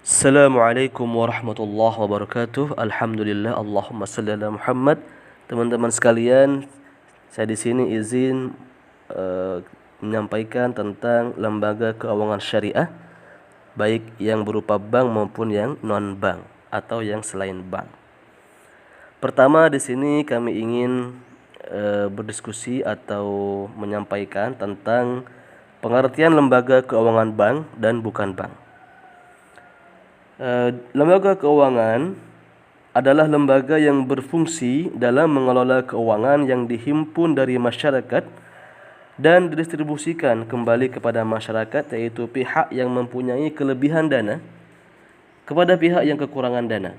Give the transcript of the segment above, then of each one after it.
Assalamualaikum warahmatullahi wabarakatuh. Alhamdulillah, Allahumma salli ala Muhammad. Teman-teman sekalian, saya di sini izin menyampaikan tentang lembaga keuangan syariah, baik yang berupa bank maupun yang non bank atau yang selain bank. Pertama, di sini kami ingin berdiskusi atau menyampaikan tentang pengertian lembaga keuangan bank dan bukan bank. Lembaga keuangan adalah lembaga yang berfungsi dalam mengelola keuangan yang dihimpun dari masyarakat dan didistribusikan kembali kepada masyarakat, yaitu pihak yang mempunyai kelebihan dana kepada pihak yang kekurangan dana.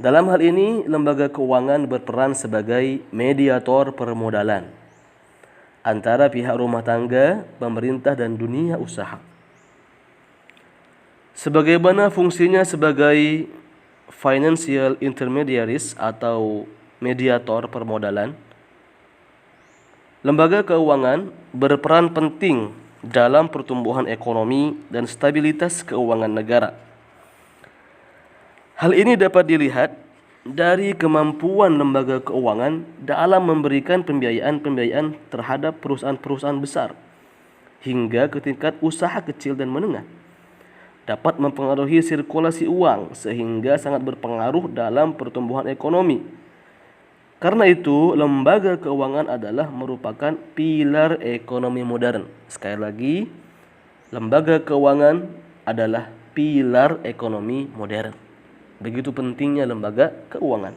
Dalam hal ini, lembaga keuangan berperan sebagai mediator permodalan antara pihak rumah tangga, pemerintah, dan dunia usaha. Sebagaimana fungsinya sebagai financial intermediaries atau mediator permodalan, lembaga keuangan berperan penting dalam pertumbuhan ekonomi dan stabilitas keuangan negara. Hal ini dapat dilihat dari kemampuan lembaga keuangan dalam memberikan pembiayaan terhadap perusahaan-perusahaan besar hingga ke tingkat usaha kecil dan menengah. Dapat mempengaruhi sirkulasi uang sehingga sangat berpengaruh dalam pertumbuhan ekonomi. Karena itu, lembaga keuangan adalah merupakan pilar ekonomi modern. Sekali lagi, lembaga keuangan adalah pilar ekonomi modern. Begitu pentingnya lembaga keuangan.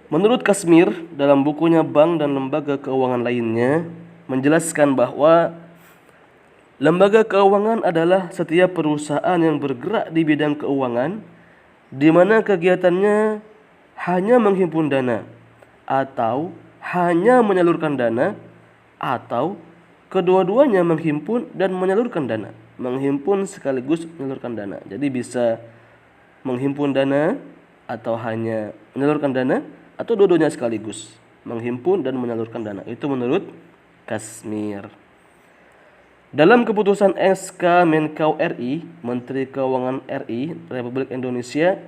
Menurut Kasmir, dalam bukunya Bank dan Lembaga Keuangan Lainnya, menjelaskan bahwa lembaga keuangan adalah setiap perusahaan yang bergerak di bidang keuangan di mana kegiatannya hanya menghimpun dana atau hanya menyalurkan dana atau kedua-duanya menghimpun dan menyalurkan dana. Menghimpun sekaligus menyalurkan dana. Jadi bisa menghimpun dana atau hanya menyalurkan dana atau dua-duanya sekaligus. Menghimpun dan menyalurkan dana. Itu menurut Kasmir. Dalam keputusan SK Menkau RI, Menteri Keuangan RI Republik Indonesia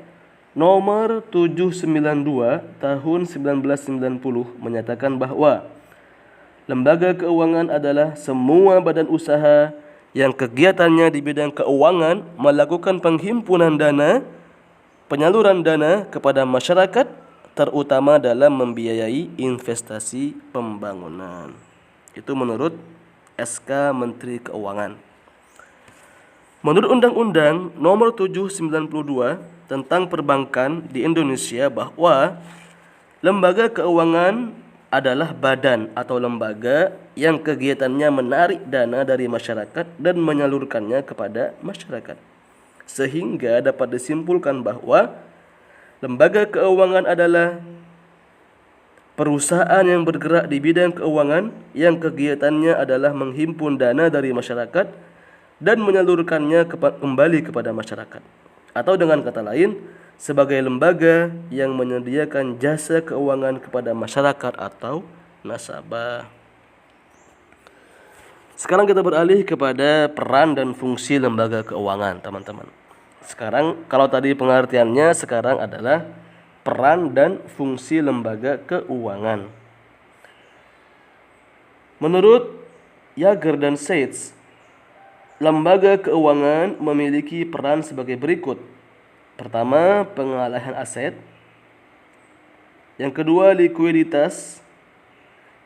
nomor 792 tahun 1990 menyatakan bahwa lembaga keuangan adalah semua badan usaha yang kegiatannya di bidang keuangan melakukan penghimpunan dana, penyaluran dana kepada masyarakat, terutama dalam membiayai investasi pembangunan. Itu menurut SK Menteri Keuangan. Menurut Undang-Undang Nomor 792 tentang Perbankan di Indonesia bahwa lembaga keuangan adalah badan atau lembaga yang kegiatannya menarik dana dari masyarakat dan menyalurkannya kepada masyarakat. Sehingga dapat disimpulkan bahwa lembaga keuangan adalah perusahaan yang bergerak di bidang keuangan yang kegiatannya adalah menghimpun dana dari masyarakat dan menyalurkannya kembali kepada masyarakat. Atau dengan kata lain, sebagai lembaga yang menyediakan jasa keuangan kepada masyarakat atau nasabah. Sekarang kita beralih kepada peran dan fungsi lembaga keuangan, teman-teman. Sekarang kalau tadi pengertiannya, sekarang adalah peran dan fungsi lembaga keuangan. Menurut Yager dan Seitz, lembaga keuangan memiliki peran sebagai berikut. Pertama, pengalihan aset. Yang kedua, likuiditas.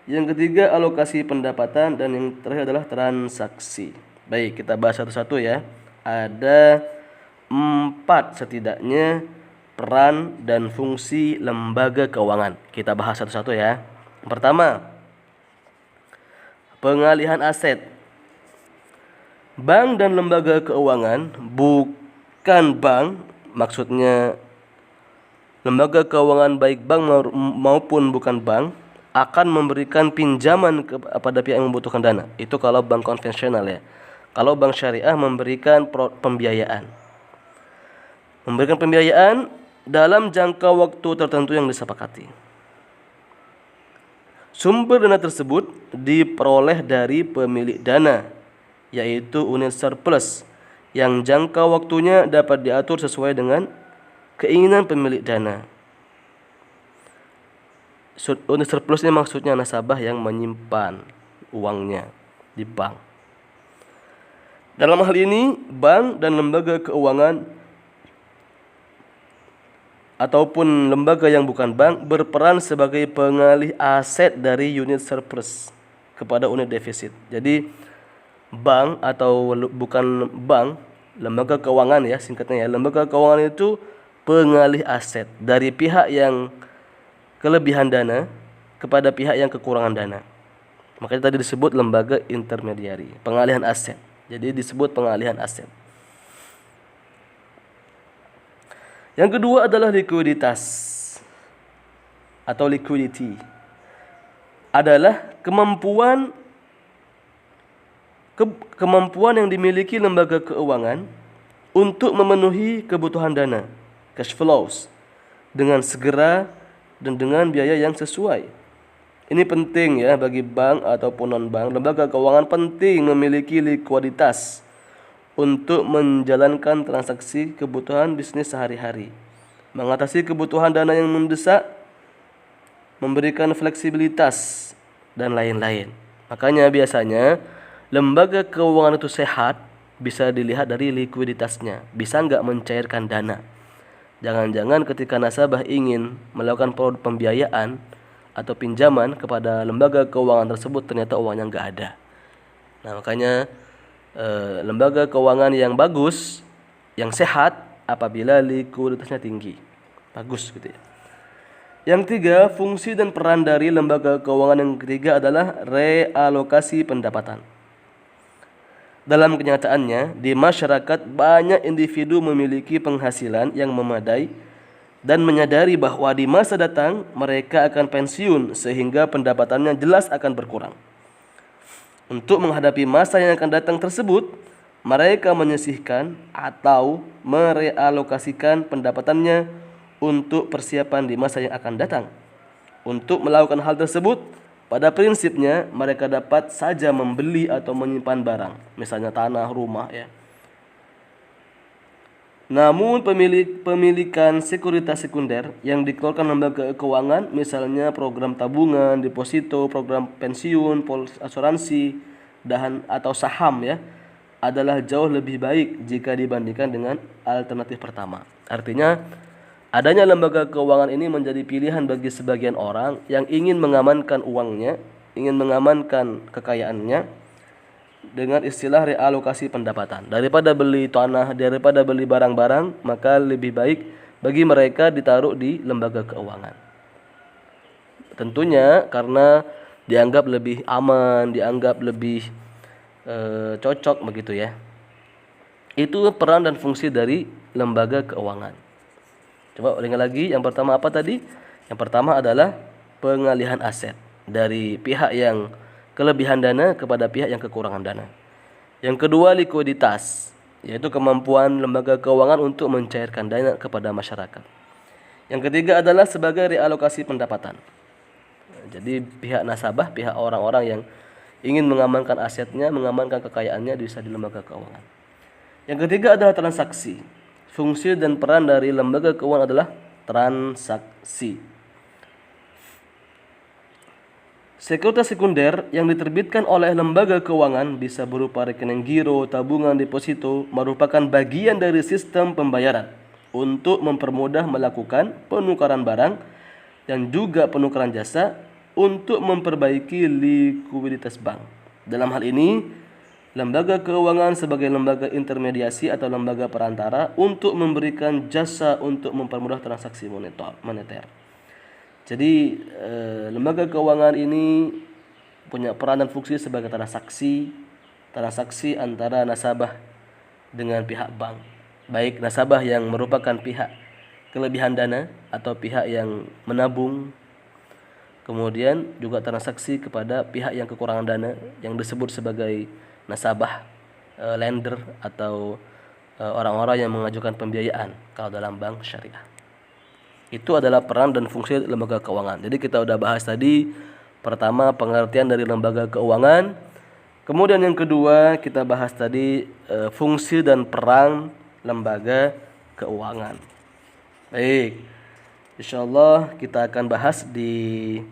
Yang ketiga, alokasi pendapatan. Dan yang terakhir adalah transaksi. Baik, kita bahas satu-satu ya. Ada 4 setidaknya peran dan fungsi lembaga keuangan. Kita bahas satu-satu ya. Pertama, pengalihan aset. Bank dan lembaga keuangan bukan bank, maksudnya lembaga keuangan baik bank maupun bukan bank akan memberikan pinjaman kepada pihak yang membutuhkan dana. Itu kalau bank konvensional ya. Kalau bank syariah memberikan pembiayaan. Memberikan pembiayaan dalam jangka waktu tertentu yang disepakati. Sumber dana tersebut diperoleh dari pemilik dana yaitu unit surplus yang jangka waktunya dapat diatur sesuai dengan keinginan pemilik dana. Unit surplus ini maksudnya nasabah yang menyimpan uangnya di bank. Dalam hal ini, bank dan lembaga keuangan ataupun lembaga yang bukan bank berperan sebagai pengalih aset dari unit surplus kepada unit defisit. Jadi bank atau bukan bank, lembaga keuangan ya singkatnya ya. Lembaga keuangan itu pengalih aset dari pihak yang kelebihan dana kepada pihak yang kekurangan dana. Makanya tadi disebut lembaga intermediari, pengalihan aset. Jadi disebut pengalihan aset. Yang kedua adalah likuiditas atau liquidity. Adalah kemampuan yang dimiliki lembaga keuangan untuk memenuhi kebutuhan dana, cash flows, dengan segera dan dengan biaya yang sesuai. Ini penting ya bagi bank ataupun non-bank. Lembaga keuangan penting memiliki likuiditas untuk menjalankan transaksi kebutuhan bisnis sehari-hari, mengatasi kebutuhan dana yang mendesak, memberikan fleksibilitas, dan lain-lain. Makanya biasanya lembaga keuangan itu sehat bisa dilihat dari likuiditasnya, bisa nggak mencairkan dana. Jangan-jangan ketika nasabah ingin melakukan produk pembiayaan atau pinjaman kepada lembaga keuangan tersebut ternyata uangnya nggak ada. Nah makanya lembaga keuangan yang bagus, yang sehat apabila likuiditasnya tinggi, bagus gitu ya. Yang tiga, fungsi dan peran dari lembaga keuangan yang ketiga adalah realokasi pendapatan. Dalam kenyataannya, di masyarakat banyak individu memiliki penghasilan yang memadai dan menyadari bahwa di masa datang mereka akan pensiun sehingga pendapatannya jelas akan berkurang. Untuk menghadapi masa yang akan datang tersebut, mereka menyisihkan atau merealokasikan pendapatannya untuk persiapan di masa yang akan datang. Untuk melakukan hal tersebut, pada prinsipnya mereka dapat saja membeli atau menyimpan barang, misalnya tanah, rumah ya. Namun pemilikan sekuritas sekunder yang dikeluarkan lembaga keuangan, misalnya program tabungan, deposito, program pensiun, polis asuransi, dan atau saham ya, adalah jauh lebih baik jika dibandingkan dengan alternatif pertama. Artinya adanya lembaga keuangan ini menjadi pilihan bagi sebagian orang yang ingin mengamankan uangnya, ingin mengamankan kekayaannya dengan istilah realokasi pendapatan. Daripada beli tanah, daripada beli barang-barang, maka lebih baik bagi mereka ditaruh di lembaga keuangan. Tentunya karena dianggap lebih aman, dianggap lebih cocok begitu ya. Itu peran dan fungsi dari lembaga keuangan. Coba ulangi lagi, yang pertama apa tadi? Yang pertama adalah pengalihan aset dari pihak yang kelebihan dana kepada pihak yang kekurangan dana. Yang kedua likuiditas, yaitu kemampuan lembaga keuangan untuk mencairkan dana kepada masyarakat. Yang ketiga adalah sebagai realokasi pendapatan. Jadi pihak nasabah, pihak orang-orang yang ingin mengamankan asetnya, mengamankan kekayaannya bisa di lembaga keuangan. Yang ketiga adalah transaksi. Fungsi dan peran dari lembaga keuangan adalah transaksi. Sekuritas sekunder yang diterbitkan oleh lembaga keuangan bisa berupa rekening giro, tabungan, deposito, merupakan bagian dari sistem pembayaran untuk mempermudah melakukan penukaran barang dan juga penukaran jasa untuk memperbaiki likuiditas bank. Dalam hal ini, lembaga keuangan sebagai lembaga intermediasi atau lembaga perantara untuk memberikan jasa untuk mempermudah transaksi moneter. Jadi lembaga keuangan ini punya peran dan fungsi sebagai transaksi antara nasabah dengan pihak bank. Baik nasabah yang merupakan pihak kelebihan dana atau pihak yang menabung, kemudian juga transaksi kepada pihak yang kekurangan dana yang disebut sebagai nasabah, lender atau orang-orang yang mengajukan pembiayaan kalau dalam bank syariah. Itu adalah peran dan fungsi lembaga keuangan. Jadi kita udah bahas tadi, pertama pengertian dari lembaga keuangan, Kemudian yang kedua kita bahas tadi fungsi dan peran lembaga keuangan. Baik, insyaallah kita akan bahas di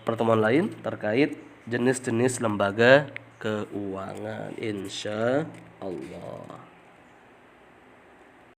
pertemuan lain terkait jenis-jenis lembaga keuangan, insyaallah.